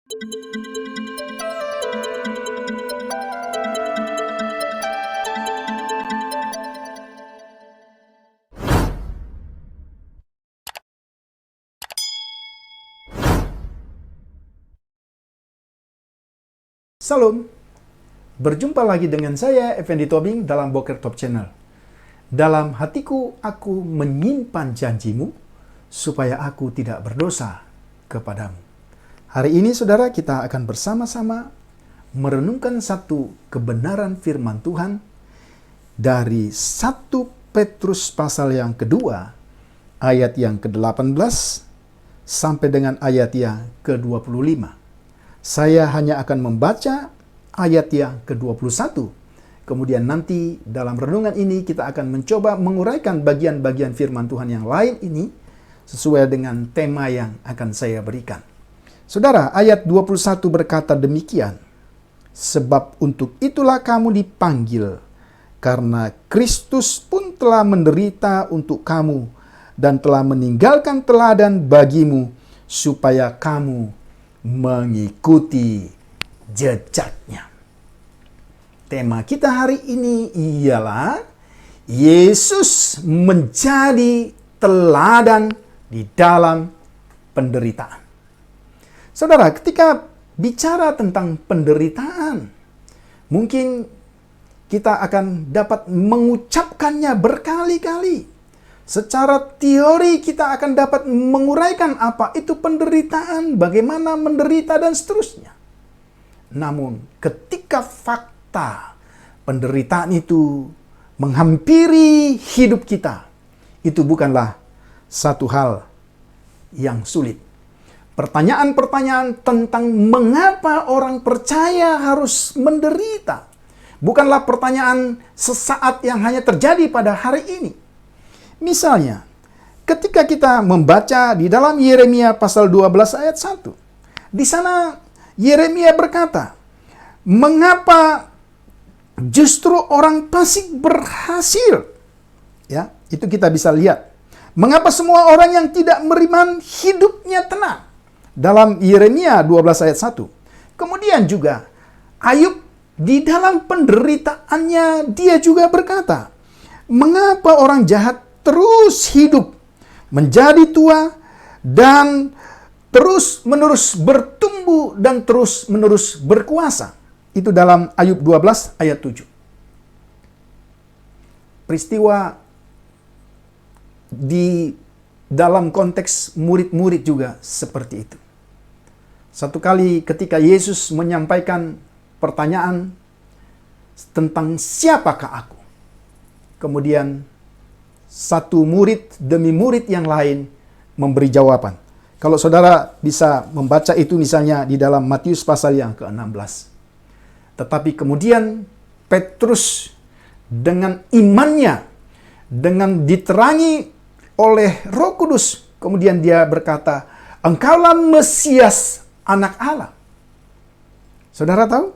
Salam, berjumpa lagi dengan saya, Effendi Tobing, dalam Boker Top Channel. Dalam hatiku, aku menyimpan janjimu, supaya aku tidak berdosa kepadamu. Hari ini, saudara, kita akan bersama-sama merenungkan satu kebenaran firman Tuhan dari 1 Petrus pasal yang kedua, ayat yang ke-18, sampai dengan ayat yang ke-25. Saya hanya akan membaca ayat yang ke-21. Kemudian nanti dalam renungan ini kita akan mencoba menguraikan bagian-bagian firman Tuhan yang lain ini sesuai dengan tema yang akan saya berikan. Saudara, ayat 21 berkata demikian. Sebab untuk itulah kamu dipanggil, karena Kristus pun telah menderita untuk kamu dan telah meninggalkan teladan bagimu supaya kamu mengikuti jejaknya. Tema kita hari ini ialah Yesus menjadi teladan di dalam penderitaan. Saudara, ketika bicara tentang penderitaan, mungkin kita akan dapat mengucapkannya berkali-kali. Secara teori kita akan dapat menguraikan apa itu penderitaan, bagaimana menderita, dan seterusnya. Namun ketika fakta penderitaan itu menghampiri hidup kita, itu bukanlah satu hal yang sulit. Pertanyaan-pertanyaan tentang mengapa orang percaya harus menderita bukanlah pertanyaan sesaat yang hanya terjadi pada hari ini. Misalnya, ketika kita membaca di dalam Yeremia pasal 12 ayat 1. Di sana Yeremia berkata, mengapa justru orang fasik berhasil? Ya, itu kita bisa lihat. Mengapa semua orang yang tidak beriman hidupnya tenang? Dalam Yeremia 12 ayat 1. Kemudian juga Ayub di dalam penderitaannya dia juga berkata, mengapa orang jahat terus hidup, menjadi tua, dan terus-menerus bertumbuh dan terus-menerus berkuasa. Itu dalam Ayub 12 ayat 7. Peristiwa di dalam konteks murid-murid juga seperti itu. Satu kali ketika Yesus menyampaikan pertanyaan tentang siapakah aku? Kemudian satu murid demi murid yang lain memberi jawaban. Kalau saudara bisa membaca itu misalnya di dalam Matius pasal yang ke-16. Tetapi kemudian Petrus dengan imannya, dengan diterangi oleh Roh Kudus, kemudian dia berkata, engkaulah Mesias, anak Allah. Saudara tahu?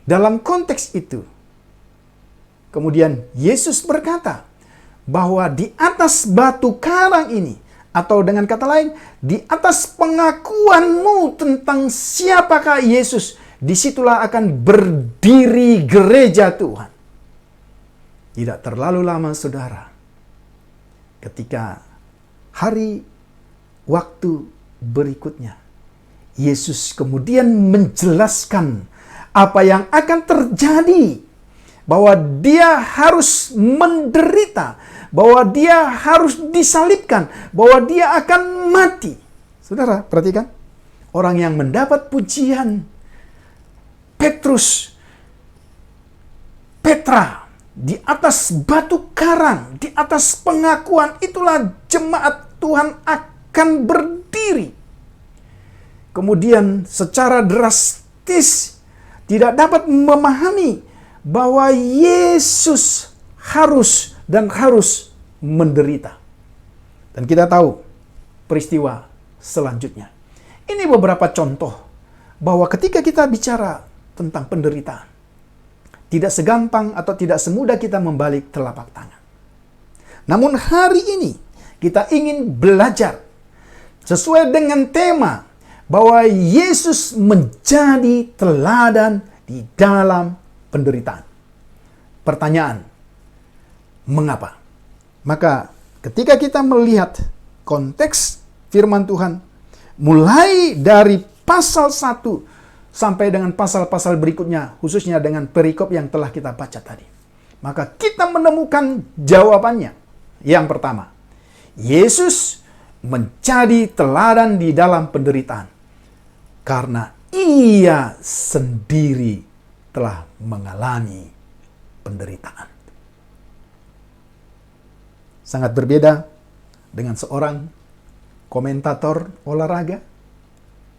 Dalam konteks itu, kemudian Yesus berkata, bahwa di atas batu karang ini, atau dengan kata lain, di atas pengakuanmu tentang siapakah Yesus, disitulah akan berdiri gereja Tuhan. Tidak terlalu lama, saudara, ketika hari waktu berikutnya, Yesus kemudian menjelaskan apa yang akan terjadi, bahwa dia harus menderita, bahwa dia harus disalibkan, bahwa dia akan mati. Saudara, perhatikan. Orang yang mendapat pujian, Petra, di atas batu karang, di atas pengakuan itulah jemaat Tuhan akan berdiri. Kemudian secara drastis tidak dapat memahami bahwa Yesus harus menderita. Dan kita tahu peristiwa selanjutnya. Ini beberapa contoh bahwa ketika kita bicara tentang penderitaan, tidak segampang atau tidak semudah kita membalik telapak tangan. Namun hari ini kita ingin belajar sesuai dengan tema bahwa Yesus menjadi teladan di dalam penderitaan. Pertanyaan, mengapa? Maka ketika kita melihat konteks firman Tuhan, mulai dari pasal 1 sampai dengan pasal-pasal berikutnya, khususnya dengan perikop yang telah kita baca tadi, maka kita menemukan jawabannya. Yang pertama, Yesus menjadi teladan di dalam penderitaan karena Ia sendiri telah mengalami penderitaan. Sangat berbeda dengan seorang komentator olahraga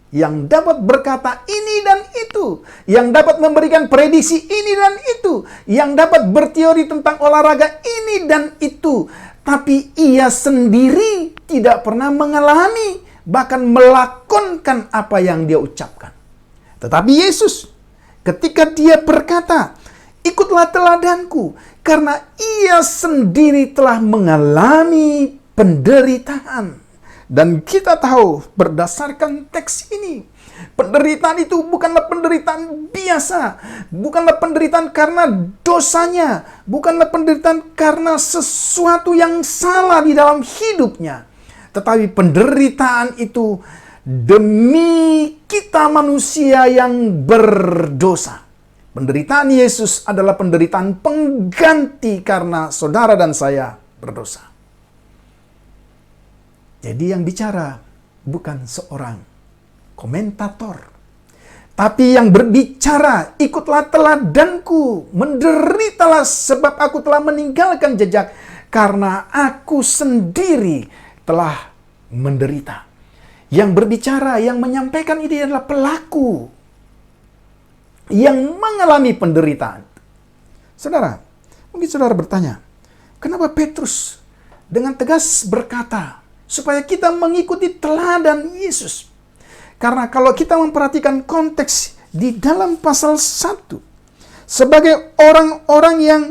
yang dapat berkata ini dan itu, yang dapat memberikan prediksi ini dan itu, yang dapat berteori tentang olahraga ini dan itu, tapi ia sendiri tidak pernah mengalami, bahkan melakonkan apa yang dia ucapkan. Tetapi Yesus, ketika dia berkata, ikutlah teladanku, karena ia sendiri telah mengalami penderitaan. Dan kita tahu berdasarkan teks ini, penderitaan itu bukanlah penderitaan biasa, bukanlah penderitaan karena dosanya, bukanlah penderitaan karena sesuatu yang salah di dalam hidupnya, tetapi penderitaan itu demi kita manusia yang berdosa. Penderitaan Yesus adalah penderitaan pengganti karena saudara dan saya berdosa. Jadi yang bicara bukan seorang komentator, tapi yang berbicara, ikutlah teladanku, menderitalah sebab aku telah meninggalkan jejak, karena aku sendiri telah menderita. Yang berbicara, yang menyampaikan ini adalah pelaku yang mengalami penderitaan. Saudara, mungkin saudara bertanya, kenapa Petrus dengan tegas berkata, supaya kita mengikuti teladan Yesus. Karena kalau kita memperhatikan konteks di dalam pasal 1, sebagai orang-orang yang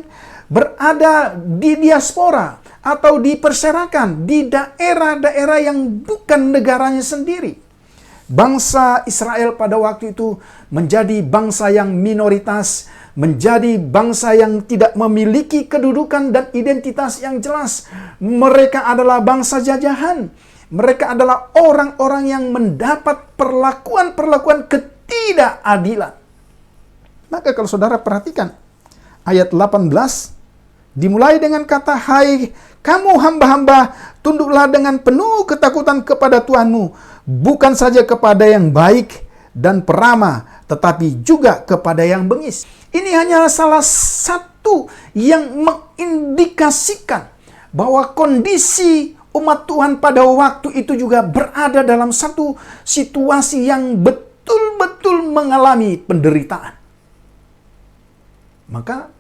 berada di diaspora atau diperserakan di daerah-daerah yang bukan negaranya sendiri. Bangsa Israel pada waktu itu menjadi bangsa yang minoritas, menjadi bangsa yang tidak memiliki kedudukan dan identitas yang jelas. Mereka adalah bangsa jajahan. Mereka adalah orang-orang yang mendapat perlakuan-perlakuan ketidakadilan. Maka kalau saudara perhatikan, ayat 18, dimulai dengan kata, hai kamu hamba-hamba, tunduklah dengan penuh ketakutan kepada Tuhanmu, bukan saja kepada yang baik dan peramah, tetapi juga kepada yang bengis. Ini hanya salah satu yang mengindikasikan bahwa kondisi umat Tuhan pada waktu itu juga berada dalam satu situasi yang betul-betul mengalami penderitaan. Maka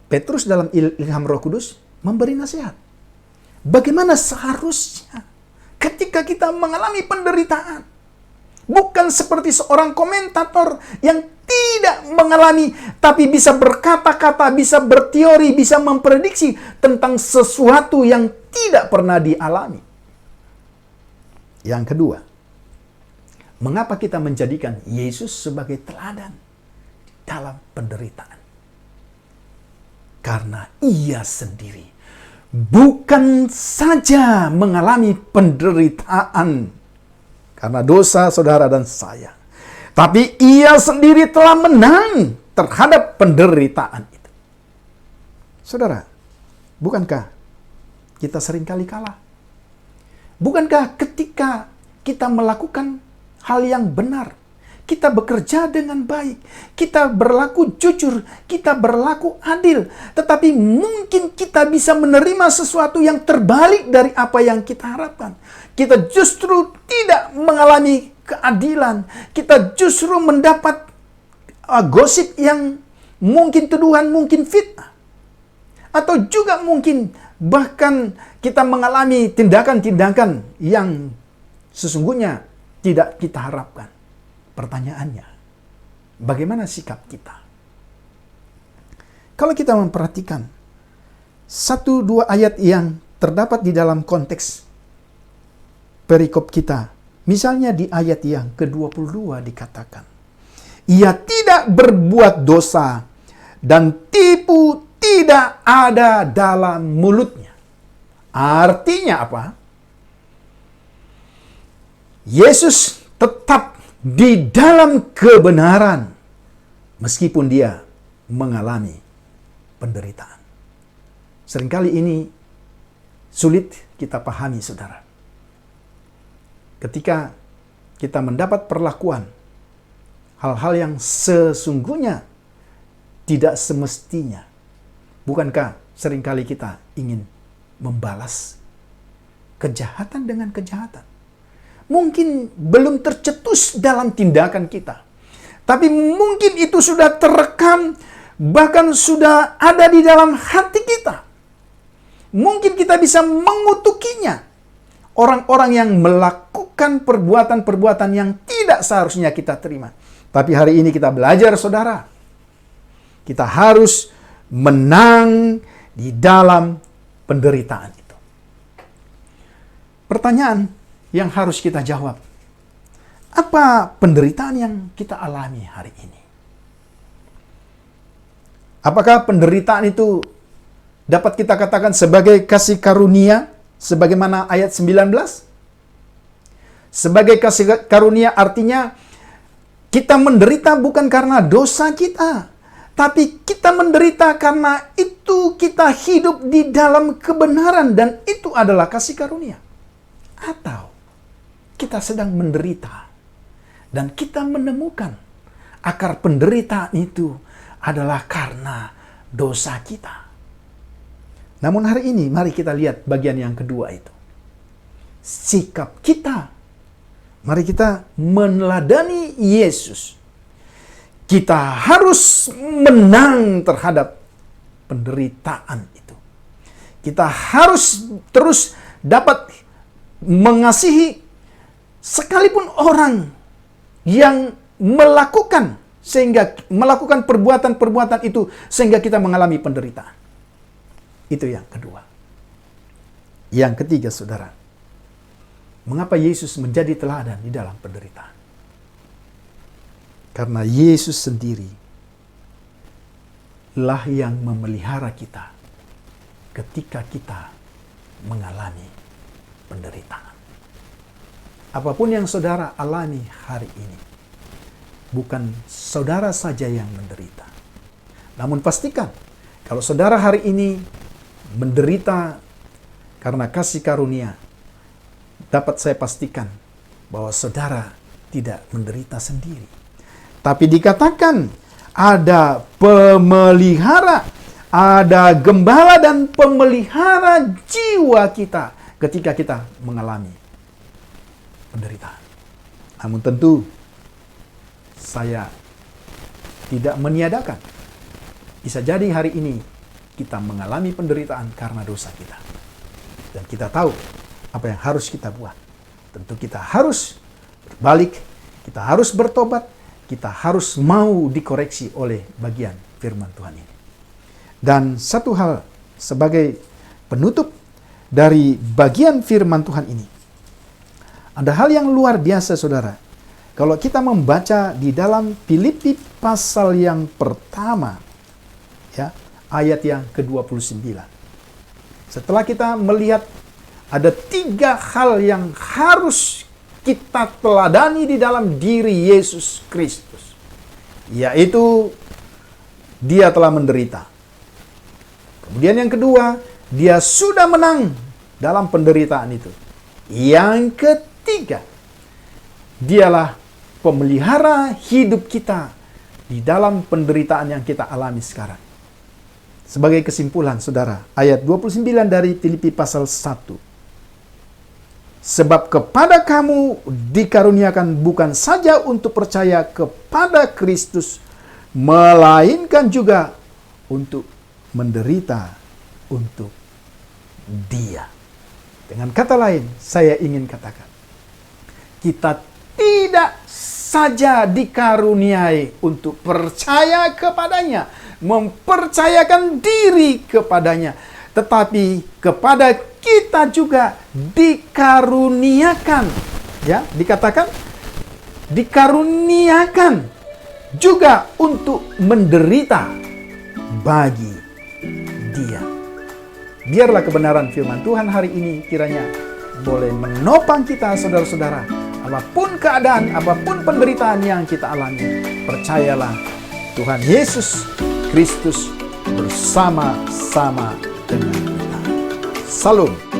Petrus dalam ilham Roh Kudus memberi nasihat. Bagaimana seharusnya ketika kita mengalami penderitaan? Bukan seperti seorang komentator yang tidak mengalami, tapi bisa berkata-kata, bisa berteori, bisa memprediksi tentang sesuatu yang tidak pernah dialami. Yang kedua, mengapa kita menjadikan Yesus sebagai teladan dalam penderitaan? Karena ia sendiri bukan saja mengalami penderitaan karena dosa saudara dan saya, tapi ia sendiri telah menang terhadap penderitaan itu. Saudara, bukankah kita seringkali kalah? Bukankah ketika kita melakukan hal yang benar, kita bekerja dengan baik, kita berlaku jujur, kita berlaku adil, tetapi mungkin kita bisa menerima sesuatu yang terbalik dari apa yang kita harapkan. Kita justru tidak mengalami keadilan, kita justru mendapat gosip yang mungkin tuduhan, mungkin fitnah. Atau juga mungkin bahkan kita mengalami tindakan-tindakan yang sesungguhnya tidak kita harapkan. Pertanyaannya, bagaimana sikap kita? Kalau kita memperhatikan 1-2 ayat yang terdapat di dalam konteks perikop kita Misalnya di ayat yang ke-22 dikatakan, ia tidak berbuat dosa dan tipu tidak ada dalam mulutnya. Artinya apa? Yesus tetap di dalam kebenaran meskipun dia mengalami penderitaan. Seringkali ini sulit kita pahami, saudara. Ketika kita mendapat perlakuan hal-hal yang sesungguhnya tidak semestinya, bukankah seringkali kita ingin membalas kejahatan dengan kejahatan? Mungkin belum tercetus dalam tindakan kita, tapi mungkin itu sudah terekam, bahkan sudah ada di dalam hati kita. Mungkin kita bisa mengutukinya. Orang-orang yang melakukan perbuatan-perbuatan yang tidak seharusnya kita terima. Tapi hari ini kita belajar, saudara. Kita harus menang di dalam penderitaan itu. Pertanyaan yang harus kita jawab. Apa penderitaan yang kita alami hari ini? Apakah penderitaan itu dapat kita katakan sebagai kasih karunia? Sebagaimana ayat 19. Sebagai kasih karunia artinya kita menderita bukan karena dosa kita, tapi kita menderita karena itu kita hidup di dalam kebenaran dan itu adalah kasih karunia. Atau kita sedang menderita dan kita menemukan akar penderitaan itu adalah karena dosa kita. Namun hari ini mari kita lihat bagian yang kedua itu. Sikap kita. Mari kita meneladani Yesus. Kita harus menang terhadap penderitaan itu. Kita harus terus dapat mengasihi sekalipun orang yang melakukan perbuatan-perbuatan itu sehingga kita mengalami penderitaan. Itu yang kedua. Yang ketiga, saudara. Mengapa Yesus menjadi teladan di dalam penderitaan? Karena Yesus sendiri lah yang memelihara kita ketika kita mengalami penderitaan. Apapun yang saudara alami hari ini, bukan saudara saja yang menderita. Namun pastikan, kalau saudara hari ini menderita karena kasih karunia, dapat saya pastikan bahwa saudara tidak menderita sendiri. Tapi dikatakan ada pemelihara, ada gembala dan pemelihara jiwa kita ketika kita mengalami penderitaan. Namun tentu saya tidak meniadakan. Bisa jadi hari ini kita mengalami penderitaan karena dosa kita. Dan kita tahu apa yang harus kita buat. Tentu kita harus berbalik, kita harus bertobat, kita harus mau dikoreksi oleh bagian firman Tuhan ini. Dan satu hal sebagai penutup dari bagian firman Tuhan ini. Ada hal yang luar biasa, saudara. Kalau kita membaca di dalam Filipi pasal yang pertama, ya, ayat yang ke-29. Setelah kita melihat ada 3 hal yang harus kita teladani di dalam diri Yesus Kristus. Yaitu, dia telah menderita. Kemudian yang kedua, dia sudah menang dalam penderitaan itu. Yang ketiga, dialah pemelihara hidup kita di dalam penderitaan yang kita alami sekarang. Sebagai kesimpulan, saudara, ayat 29 dari Filipi pasal 1. Sebab kepada kamu dikaruniakan bukan saja untuk percaya kepada Kristus, melainkan juga untuk menderita untuk Dia. Dengan kata lain, saya ingin katakan, kita tidak saja dikaruniai untuk percaya kepadanya, mempercayakan diri kepadanya, tetapi kepada kita juga dikaruniakan Ya, dikatakan dikaruniakan juga untuk menderita bagi Dia. Biarlah kebenaran firman Tuhan hari ini kiranya boleh menopang kita, saudara-saudara. Apapun keadaan, apapun penderitaan yang kita alami, percayalah Tuhan Yesus Kristus bersama-sama dengan kita. Salam.